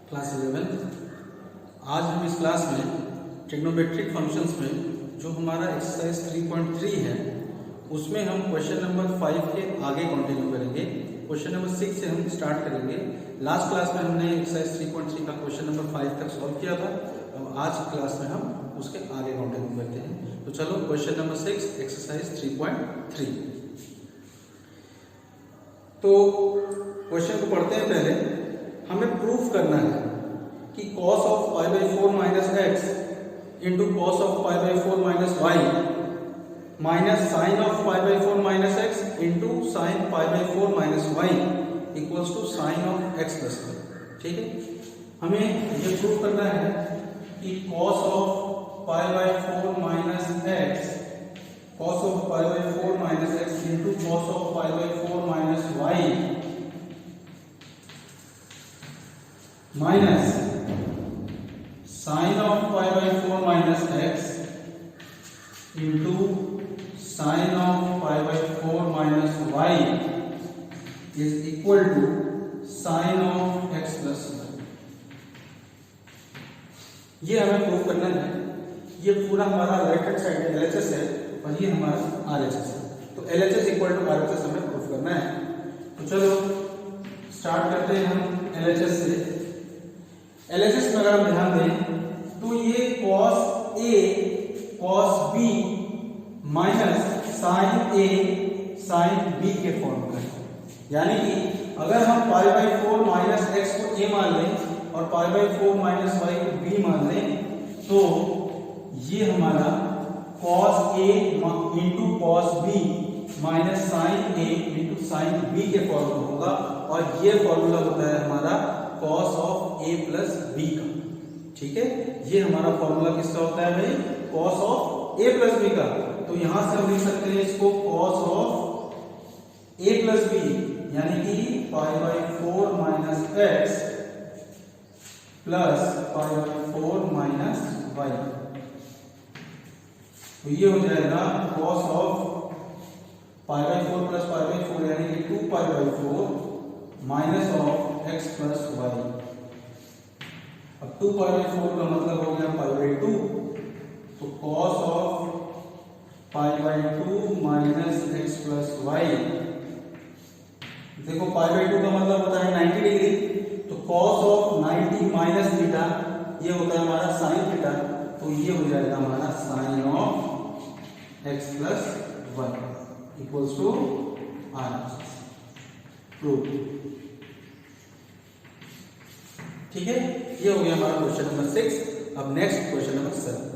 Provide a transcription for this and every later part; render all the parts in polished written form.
Class 11। आज हम इस क्लास में ट्रिग्नोमेट्रिक फंक्शंस में जो हमारा एक्सरसाइज 3.3 है उसमें हम क्वेश्चन नंबर 5 के आगे कंटिन्यू करेंगे। क्वेश्चन नंबर 6 से हम स्टार्ट करेंगे। लास्ट क्लास में हमने एक्सरसाइज 3.3 का क्वेश्चन नंबर 5 तक सॉल्व किया था। अब आज की क्लास में हम उसके आगे कंटिन्यू करते हैं। तो चलो क्वेश्चन नंबर 6 एक्सरसाइज 3.3। तो क्वेश्चन को पढ़ते हैं। पहले हमें प्रूफ करना है कि cos of pi by 4 minus x into cos of pi by 4 minus y minus sine of pi by 4 minus x into sine pi by 4 minus y equals to sine of x plus y. ठीक है, हमें ये proof करना है कि cos of pi by 4 minus x cos of pi by 4 minus x into cos of pi by 4 minus y minus sine of pi by 4 minus x into sine of pi by 4 minus y is equal to sine of x plus y. ये हमें prove करना है। ये पूरा हमारा right hand side में LHS है और ये हमारा RHS है। तो LHS इक्वल टू RHS हमें प्रूव करना है। तो चलो स्टार्ट करते हैं हम LHS से। LHS में अगर हम ध्यान दें तो ये cos A cos B minus sine A sine B के फॉर्म का है। यानी कि अगर हम पाई बाई 4 माइनस एक्स को A मान लें और पाई बाई 4 माइनस वाई को B मान लें तो ये हमारा cos A into cos B minus sine A into sine B के फॉर्म का होगा। और ये फॉर्मूला होता है हमारा cos of A plus B का। ठीक है, ये हमारा फॉर्मूला किसका होता है भाई? cos of A plus B का। तो यहां से हम लिख सकते हैं इसको cos of A plus B यानी कि pi by 4 minus x plus pi by 4 minus y. तो ये हो जाएगा cos of pi by 4 plus pi by 4 यानी कि 2 pi by 4 minus of x plus y. अब 2 पाई बाई 4 का मतलब हो गया पाई बाई 2। तो cos of pi by 2 minus x plus y, देखो पाई बाई 2 का मतलब होता है 90 डिग्री। तो cos ऑफ 90 माइनस थीटा ये होता है हमारा साइन थीटा। तो ये हो जाएगा हमारा sine of x plus y equals to R. Proof. ठीक है, ये हो गया हमारा क्वेश्चन नंबर 6। अब next question number 7।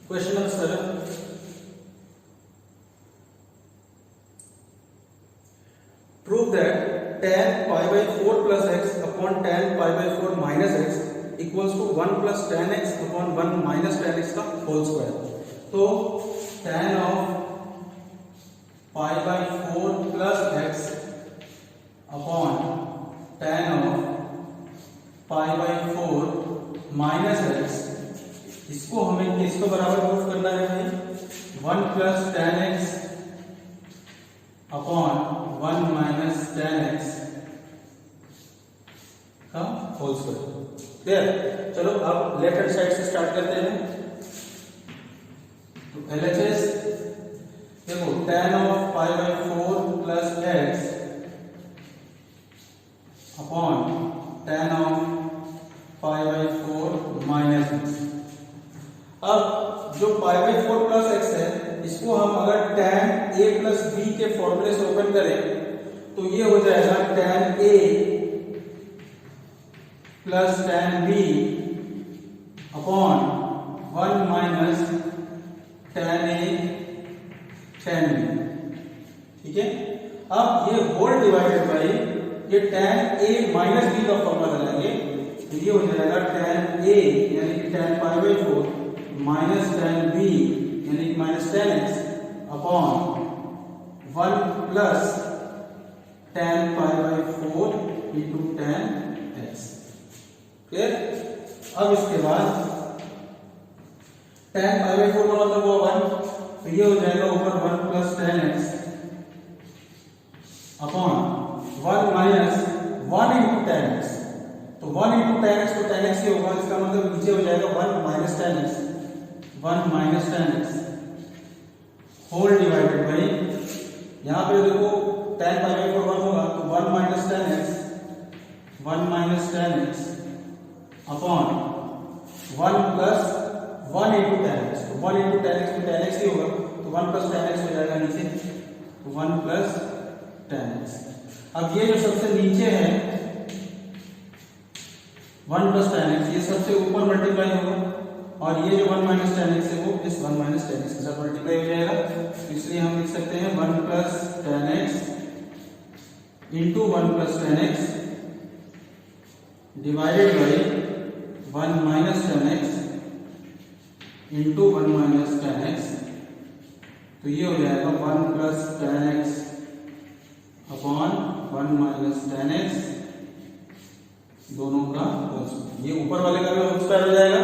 Question number 7। Prove that tan pi by 4 plus x upon tan pi by 4 minus x equals to 1 plus tan x upon 1 minus tan x का whole square। तो tan of pi by 4 plus x upon tan of pi by 4 minus x, इसको हमें किसको बराबर proof करना है भाई? 1 plus tan x upon 1 minus tan x का होल स्क्वायर। क्लियर? चलो अब लेफ्ट हैंड साइड से स्टार्ट करते हैं। तो LHS देखो tan of pi by 4 plus x upon tan of pi by 4 minus x. अब जो पाई बाई 4 प्लस एक्स है इसको हम अगर tan A प्लस B के फॉर्मूले से ओपन करें तो ये हो जाएगा tan A plus tan B upon 1 minus tan A tan B। ठीक है, अब ये होल डिवाइडेड बाई ये tan A माइनस B का फॉर्मूला लगाएंगे तो ये हो जाएगा tan A यानी कि tan pi by 4 minus tan B यानी कि minus tan x upon 1 plus tan pi by 4 into tan x। Clear? अब इसके बाद tan पाई बाई 4 का मतलब हुआ 1, तो ये हो जाएगा ऊपर 1 plus tan x upon 1 minus 1 into tan x। तो 1 इंटू tan x तो tan x ही होगा, इसका मतलब नीचे हो जाएगा 1 minus tan x, 1 minus tan x whole divided by, यहाँ पे देखो tan पाई बाई 4 1 होगा तो 1 minus tan x, 1 minus tan x upon 1 plus 1 into tan x। तो 1 इंटू tan x तो tan x ही होगा, तो 1 प्लस tan x हो जाएगा नीचे, तो 1 प्लस tan x। अब ये जो सबसे नीचे है 1 प्लस tan x, ये सबसे ऊपर मल्टीप्लाई होगा, और ये जो 1 माइनस tan x है वो इस 1 माइनस tan x के साथ मल्टीप्लाई हो जाएगा। इसलिए हम लिख सकते हैं 1 plus tan x into 1 plus tan x divided by 1 minus tan x into 1 minus tan x। तो ये हो जाएगा 1 plus tan x upon 1 minus tan x, दोनों का होल स्क्वायर। ये ऊपर वाले का भी होल स्क्वायर हो जाएगा,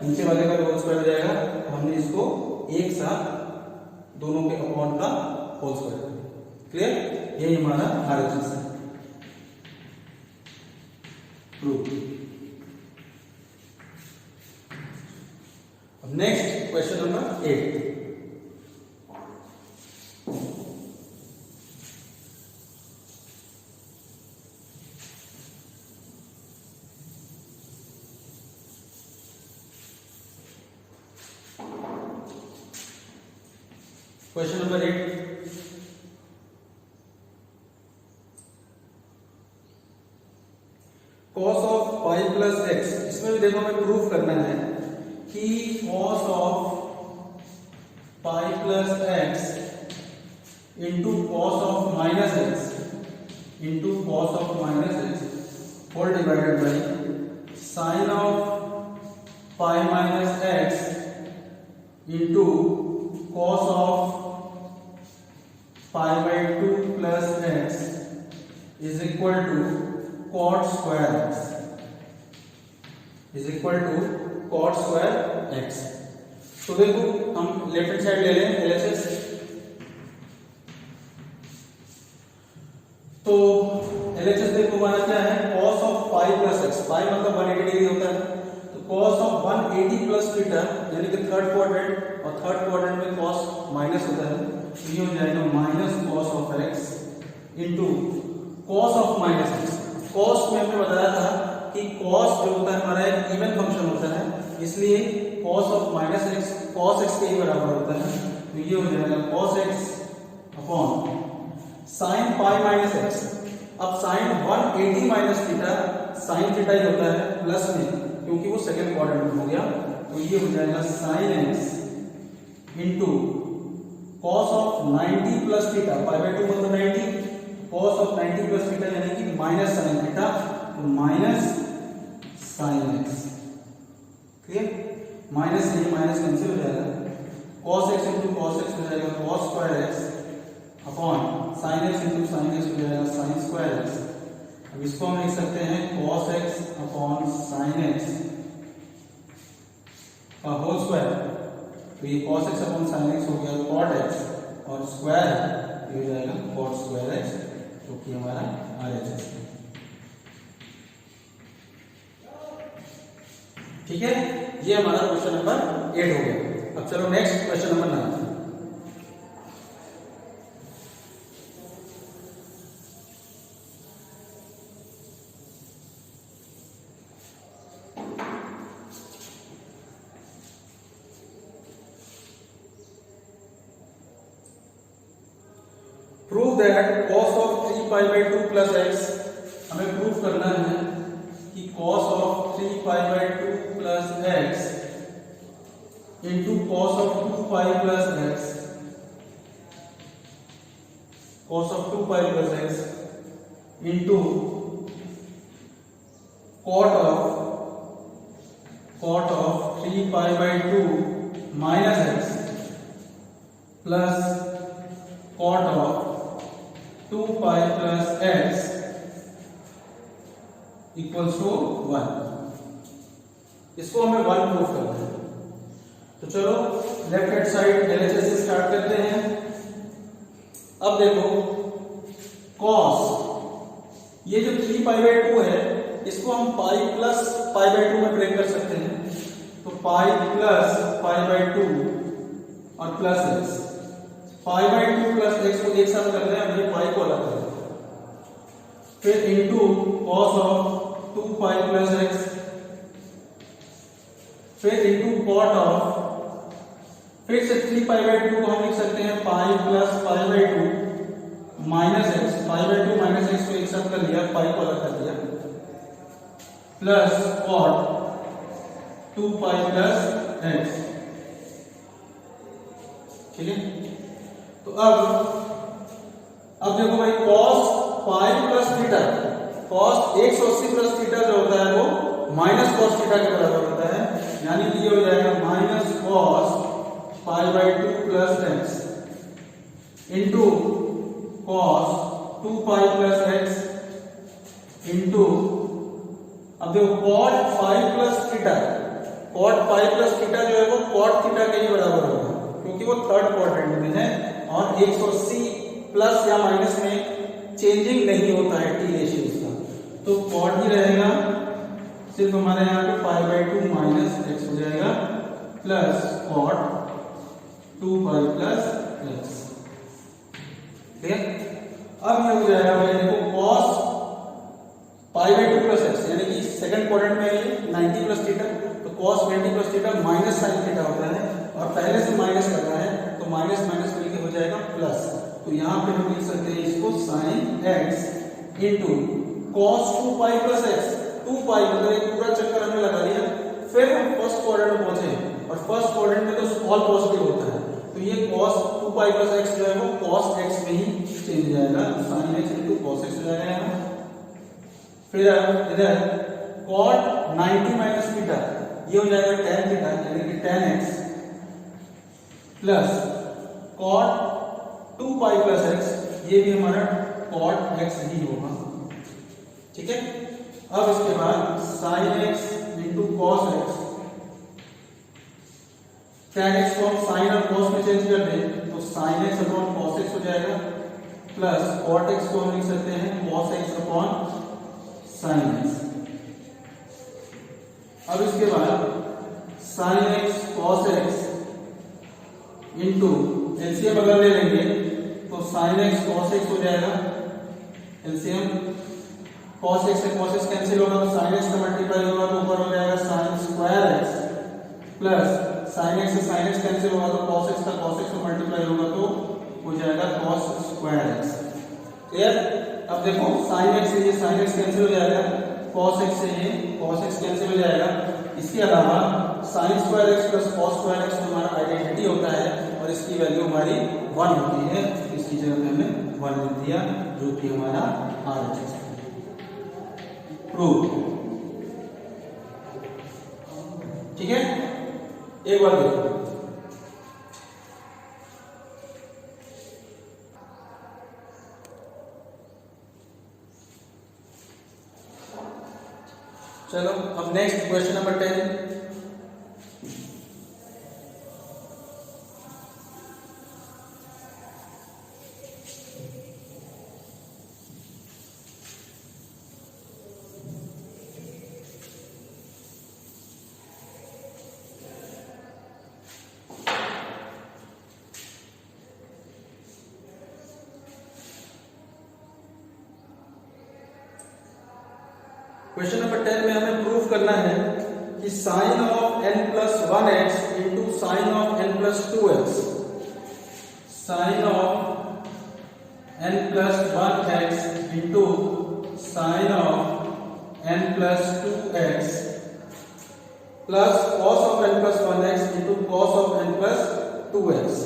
नीचे वाले का भी होल स्क्वायर हो जाएगा। तो हमने इसको एक साथ दोनों के अपॉन का होल स्क्वायर। क्लियर? यही हमारा RHS है। प्रूव। अब next question number 8। Question number 8, cos of pi plus x. इसमें भी देखो हमें प्रूफ करना है कि cos of pi plus x into cos of minus x into cos of minus x whole divided by sine of pi minus x into cos of pi by 2 plus x is equal to cot square x is equal to cot square x. तो देखो हम left hand side ले लें LHS। तो LHS देखो हमारा क्या है, cos of pi plus x, pi मतलब 180 डिग्री होता है, तो cos ऑफ 180 प्लस थीटा यानी कि थर्ड क्वाड्रेंट, और थर्ड क्वाड्रेंट में cos माइनस होता है, तो ये हो जाएगा minus cos of x into cos of minus x. cos में हमने बताया था कि cos जो होता है हमारा एक इवन फंक्शन होता है, इसलिए cos of minus x cos x के ही बराबर होता है, तो ये हो जाएगा cos x upon sin pi minus x. अब sin 180 minus theta sin theta ही होता है प्लस में, क्योंकि वो सेकंड क्वाड्रेंट में हो गया, तो ये हो जाएगा sin x into cos of 90 plus theta, pi by 2 मतलब 90, cos ऑफ 90 प्लस थीटा यानी कि माइनस sin थीटा, तो minus sin x। Clear? Minus से माइनस कैंसिल हो जाएगा, cos x into cos x हो जाएगा cos square x upon sin x into sin x हो जाएगा sin स्क्वायर x। अब इसको हम लिख सकते हैं cos x upon sin x का होल स्क्वायर, तो ये cos x upon sin x हो गया cot x, और स्क्वायर ये हो जाएगा cot स्क्वायर x, जो कि हमारा RHS है। ठीक है, ये हमारा क्वेश्चन नंबर 8 हो गया। अब चलो next question number 9। Prove that cos of 3 pi by 2 plus x. हमें प्रूव करना है कि cos of 3 pi by 2 plus x into cos of 2 pi plus x, cos of 2 pi plus x into cot of 3 pi by 2 minus x plus cot of 2 pi plus x equals to 1। इसको हमें 1 proof करना है। तो चलो left hand side LHS से start करते हैं। अब देखो कॉस, ये जो 3 पाई बाई 2 है इसको हम पाई प्लस पाई बाई 2 में ब्रेक कर सकते हैं। तो पाई प्लस पाई बाई 2 और plus x, pi by 2 plus x को एक साथ कर रहे हैं, अब ये पाई को अलग कर रहे हैं। फिर into cos of 2 pi plus x, फिर इंटू कॉट ऑफ, फिर से 3 पाई बाई 2 को हम लिख सकते हैं pi plus pi by 2 minus x, pi by 2 minus x को एक साथ कर लिया, पाई को अलग कर दिया, plus cot 2 pi plus x. ठीक है, तो अब देखो भाई cos pi plus theta, cos 180 plus theta जो होता है वो माइनस cos थीटा के बराबर होता है, यानी कि ये हो जाएगा minus cos pi by 2 plus x into cos 2 pi plus x into, अब देखो cot पाई प्लस थीटा, cot पाई प्लस थीटा जो है वो cot थीटा के ही बराबर होगा क्योंकि वो थर्ड क्वाड्रेंट में है और 180 प्लस या माइनस में चेंजिंग नहीं होता है टी रेशियो उसका, तो cot ही रहेगा, सिर्फ हमारे यहाँ पे पाई बाई 2 माइनस एक्स हो जाएगा plus cot 2 pi plus x. ठीक है, अब ये हो जाएगा भाई देखो cos pi by 2 plus x, यानी कि सेकंड क्वाड्रेंट में ये 90 प्लस थीटा, तो cos 90 plus theta minus sine theta होता है और पहले से माइनस कर रहा है तो माइनस माइनस मिलकर हो जाएगा प्लस, तो यहाँ पे हम लिख सकते हैं इसको sine x into cos 2 pi plus x, 2 पाई मतलब एक पूरा चक्कर हमने लगा दिया, फिर हम फर्स्ट क्वाड्रेंट में पहुंचे और फर्स्ट क्वाड्रेंट में तो ऑल पॉजिटिव होता है, तो ये cos 2 पाई प्लस एक्स जो है वो cos x में ही चेंज हो जाएगा, sin x into cos x हो जाएगा यहाँ। फिर इधर cot 90 माइनस थीटा, ये हो जाएगा tan थीटा यानी कि tan x plus cot 2 pi plus x, ये भी हमारा cot x ही होगा। ठीक है, अब इसके बाद sin x into cos x, tan x को हम sin और cos में चेंज कर दें तो sin x upon cos x हो जाएगा प्लस cot x को हम लिख सकते हैं cos x upon sin x। अब इसके बाद sin x cos x into LCM अगर ले लेंगे तो sin x cos x हो जाएगा, एलसीएम cos x से cos x कैंसिल होगा तो sin x का मल्टीप्लाई होगा तो ऊपर हो जाएगा sin square x plus sin x से sin x कैंसिल होगा तो cos x का cos x से मल्टीप्लाई होगा तो हो जाएगा cos स्क्वायर x। क्लियर, अब देखो sin x से ये sin x कैंसिल हो जाएगा, cos x से ये cos x कैंसिल हो जाएगा, इसके अलावा sin square x plus cos square x हमारा आइडेंटिटी होता है और इसकी वैल्यू हमारी 1 होती है, इसकी जगह पे हमने 1 लिख दिया जो कि हमारा RHS है। प्रूव। ठीक है, एक बार देखो, चलो अब next question number 10। Question number 10 में हमें प्रूफ करना है कि sine of n plus 1x into sine of n plus 2x, sine of n plus 1x into sine of n plus 2x plus cos of n plus 1x into cos of n plus 2x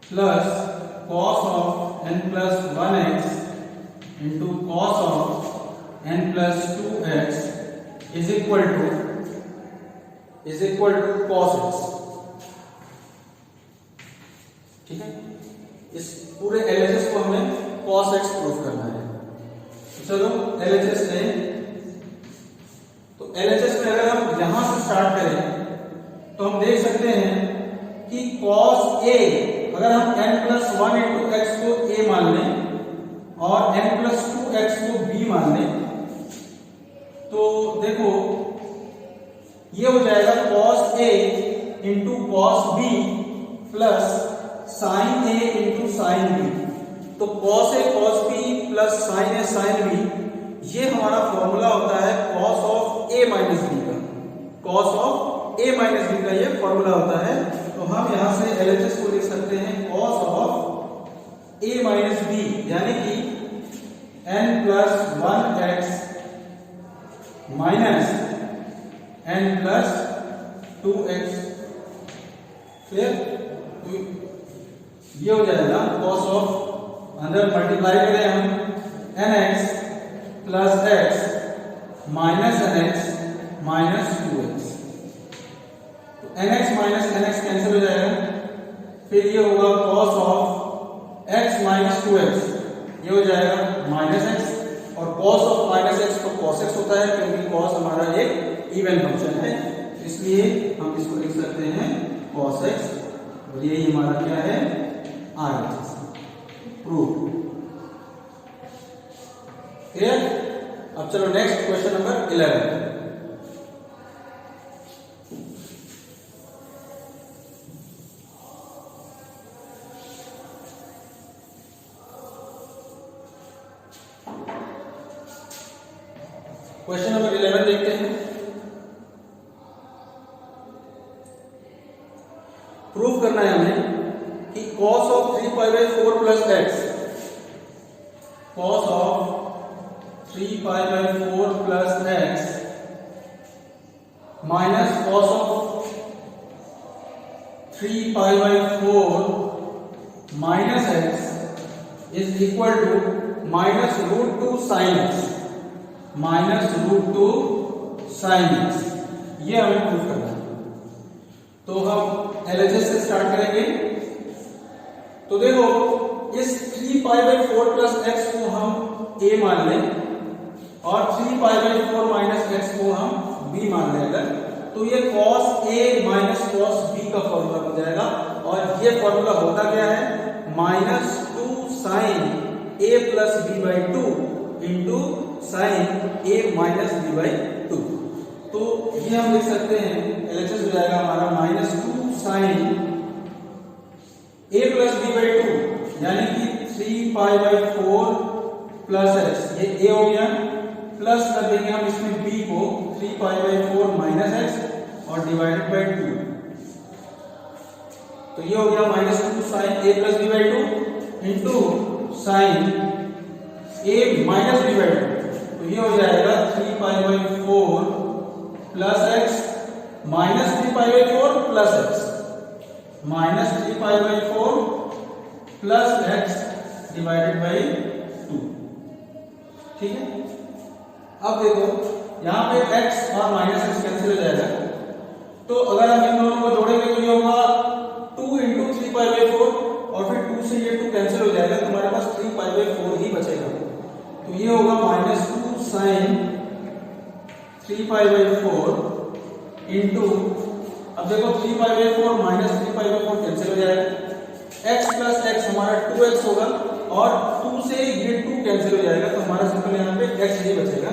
plus cos of n plus 1x into cos of n plus 2x is equal to cos x। ठीक है, इस पूरे LHS को हमने cos x proof करना है। तो चलो LHS लें। तो LHS में अगर हम यहां से स्टार्ट करें तो हम देख सकते हैं कि cos a, अगर हम n+1 into x को a मान लें और n+2x को b मान लें तो देखो ये हो जाएगा cos a into cos b plus sin a into sin b। तो cos a cos b plus sin a sin b, ये हमारा फॉर्मूला होता है cos of a minus b का। cos of a minus b का ये formula होता है। तो हम यहां से LHS को लिख सकते हैं cos of a minus b, यानी कि n+1x माइनस n+2x। फिर ये हो जाएगा cos of, अंदर मल्टीप्लाई करें हम nx plus x minus nx minus 2x। तो nx माइनस nx कैंसिल हो जाएगा। फिर ये होगा cos of x minus 2x, ये हो जाएगा माइनस x, और cos of माइनस x तो cos x होता है क्योंकि cos हमारा एक इवन फंक्शन है, इसलिए हम इसको लिख सकते हैं cos x, और यही हमारा क्या है RHS प्रूफ। क्लियर। अब चलो next question number 11। Question number 11 देखते हैं। प्रूफ करना है हमें कि cos of 3π/4 plus x, cos of 3π/4 plus x minus cos of 3π/4 minus x is equal to minus √2 sin x, minus √2 sin x। ये हमें प्रूफ करना है। तो हम LHS से स्टार्ट करेंगे। तो देखो इस 3π/4 प्लस x को हम a मान लें और 3π/4 माइनस x को हम b मान लें अगर, तो ये cos a minus cos b का फॉर्मूला हो जाएगा। और ये फॉर्मूला होता क्या है, minus 2 sin a plus b/2 into sin a minus b/2। तो ये हम लिख सकते हैं LHS हो जाएगा हमारा minus 2 sin a plus b/2, यानी कि 3π/4 प्लस x, ये a हो गया, प्लस कर देंगे हम इसमें b को 3π/4 माइनस x और डिवाइडेड बाय 2। तो ये हो गया minus 2 sin a plus b/2 into sin a minus b/2। तो ये हो जाएगा 3π/4 plus x minus 3π/4 plus x minus 3π/4 plus x divided by 2। ठीक है। अब देखो यहाँ पे x और माइनस x कैंसिल हो जाएगा, तो अगर हम इन दोनों को जोड़ेंगे तो ये होगा 2 इंटू 3π/4 और फिर 2 से ये 2 कैंसिल हो जाएगा, तो हमारे पास 3π/4 ही बचेगा। तो ये होगा माइनस 2 sin 3π/4 इंटू, अब देखो 3π/4 माइनस 3π/4 कैंसिल हो जाएगा, x प्लस x हमारा 2x होगा और 2 से ये 2 कैंसिल हो जाएगा, तो हमारा सिंपल यहाँ पे x ही बचेगा।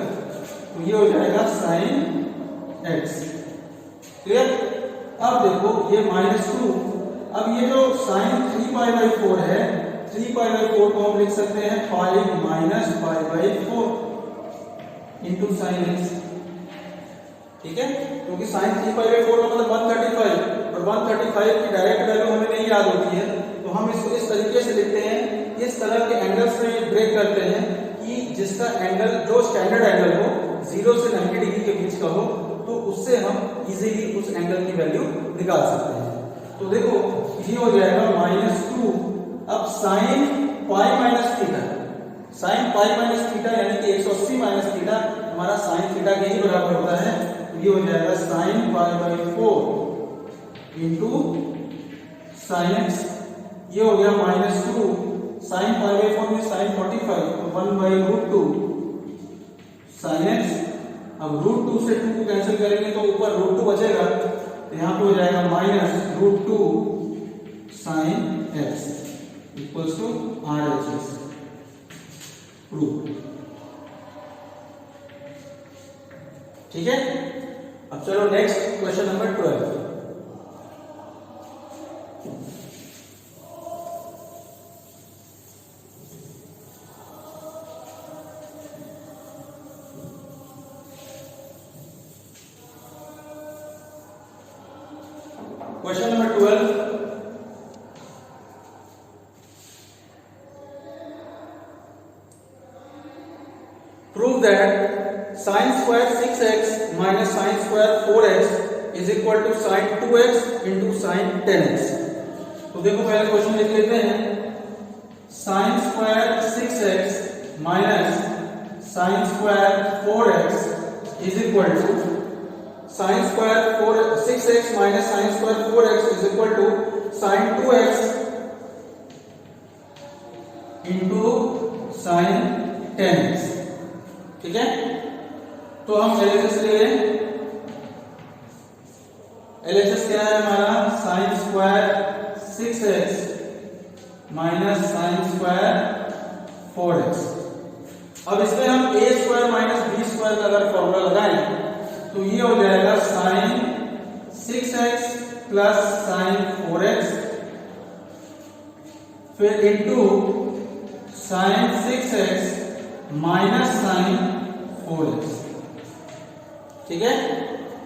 तो ये हो जाएगा sin x। क्लियर। अब देखो ये माइनस 2, अब ये जो sin 3π/4 है, 3π/4 को हम लिख सकते हैं 5 माइनस π/4 इंटू sin x। ठीक है, क्योंकि sin 3π/4 का मतलब 135 और 135 की डायरेक्ट वैल्यू हमें नहीं याद होती है, तो हम इसको इस तरीके से लिखते हैं, इस तरह के एंगल्स में ब्रेक करते हैं कि जिसका एंगल, जो स्टैंडर्ड एंगल हो 0 से 90 डिग्री के बीच का हो, तो उससे हम इजीली उस एंगल की वैल्यू निकाल सकते हैं। तो देखो ये हो जाएगा -2, अब sin π minus theta, sin π minus theta यानी कि 180 माइनस थीटा हमारा sin थीटा के ही बराबर होता है। तो ये हो जाएगा sin π/4 इंटू sin x, ये हो गया -2 साइन 5/4 में साइन 45 तो 1/√2 साइन एक्स। अब √2 से 2 को कैंसिल करेंगे तो ऊपर √2 बचेगा, तो यहाँ पे हो जाएगा -√2 sine x equals to RHS। Prove. ठीक है, अब चलो next question number 12। Question number 12. Prove that sin square 6x minus sin square 4x is equal to sin 2x into sin 10x। तो देखो पहले क्वेश्चन लिख लेते हैं। sin square 6x minus sin square 4x is equal to sin square 6x minus sin square 4x is equal to sin 2x into sin 10x। ठीक है, तो हम LHS ले लें। LHS क्या है हमारा? sin square 6x minus sin square 4x। अब इसमें हम a square minus b square का अगर फॉर्मूला लगाएं तो ये हो जाएगा sin 6x plus sin 4x फिर into sin 6x minus sin 4x। ठीक है,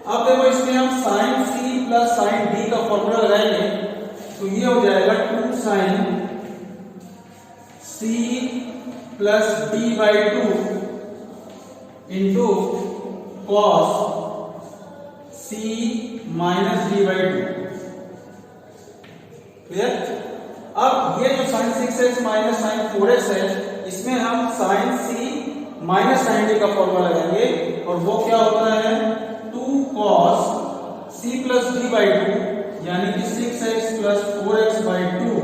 अब देखो इसमें हम sin c plus sin d का फॉर्मूला लगाएंगे तो ये हो जाएगा 2 sin c plus d/2 into cos c minus d/2। Clear? अब ये जो sin 6x minus sin 4x है इसमें हम sin c minus sin d का फॉर्मूला लगाएंगे और वो क्या होता है 2 cos c प्लस d/2 यानी कि 6x plus 4x/2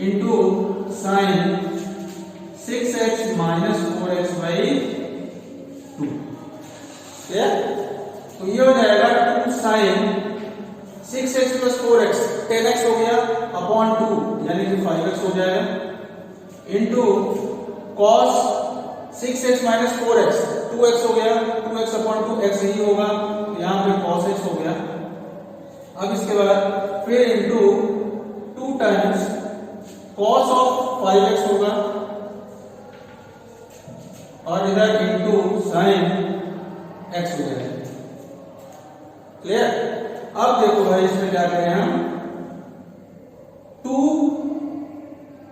into sin 6x minus 4x/2। तो ये हो जाएगा 2 sin 6x plus 4x 10x हो गया अपॉन 2 यानी कि 5x हो जाएगा into cos 6x minus 4x 2x हो गया 2x अपॉन 2x ही होगा, यहां पे cos x हो गया। अब इसके बाद फिर into 2 times cos of 5x होगा और इधर इंटू sin x हो जाएगा। क्लियर? अब देखो भाई इसमें क्या करें हम 2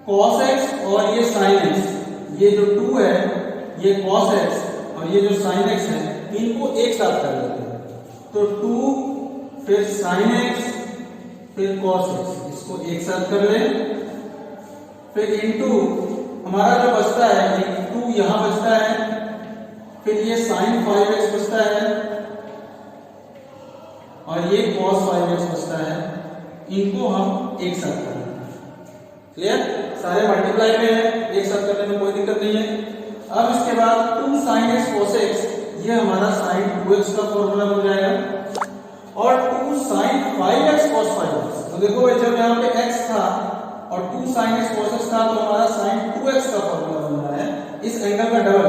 cos x और ये sin x, ये जो 2 है ये cos x और ये जो sin x है इनको एक साथ कर लेते हैं तो 2 फिर sin x फिर cos x इसको एक साथ कर लें फिर इंटू हमारा जो बचता है 2 यहां बचता है फिर ये sin 5x बचता है और ये cos 5x बचता है, इनको हम एक साथ कर लेंगे। क्लियर? सारे मल्टीप्लाई में है, एक साथ करने में कोई दिक्कत नहीं है। अब इसके बाद 2 sin x cos x ये हमारा sin 2x का फॉर्मूला हो जाएगा और 2 sin 5x cos 5x। तो देखो जब यहाँ पे x था और 2 sin x cos x था तो हमारा sin 2x का फॉर्मूला बन रहा है इस एंगल का डबल।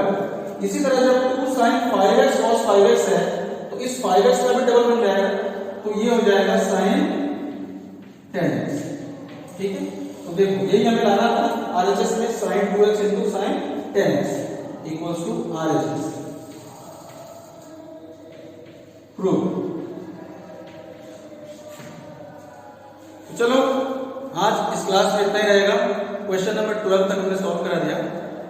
इसी तरह जब 2 sin 5x cos 5x है तो इस 5x का भी डबल बन जाएगा तो ये हो जाएगा sin 10x। ठीक है, तो देखो यही हमें लाना था RHS में sin 2x into sin 10x equals to RHS। Prove. चलो आज इस क्लास में इतना ही रहेगा। क्वेश्चन नंबर 12 तक हमने सॉल्व करा दिया।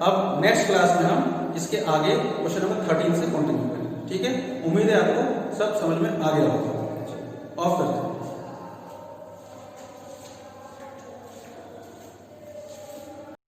अब नेक्स्ट क्लास में हम इसके आगे क्वेश्चन नंबर 13 से कंटिन्यू करेंगे। ठीक है, उम्मीद है आपको सब समझ में आ गया होगा। ऑफ करते हैं।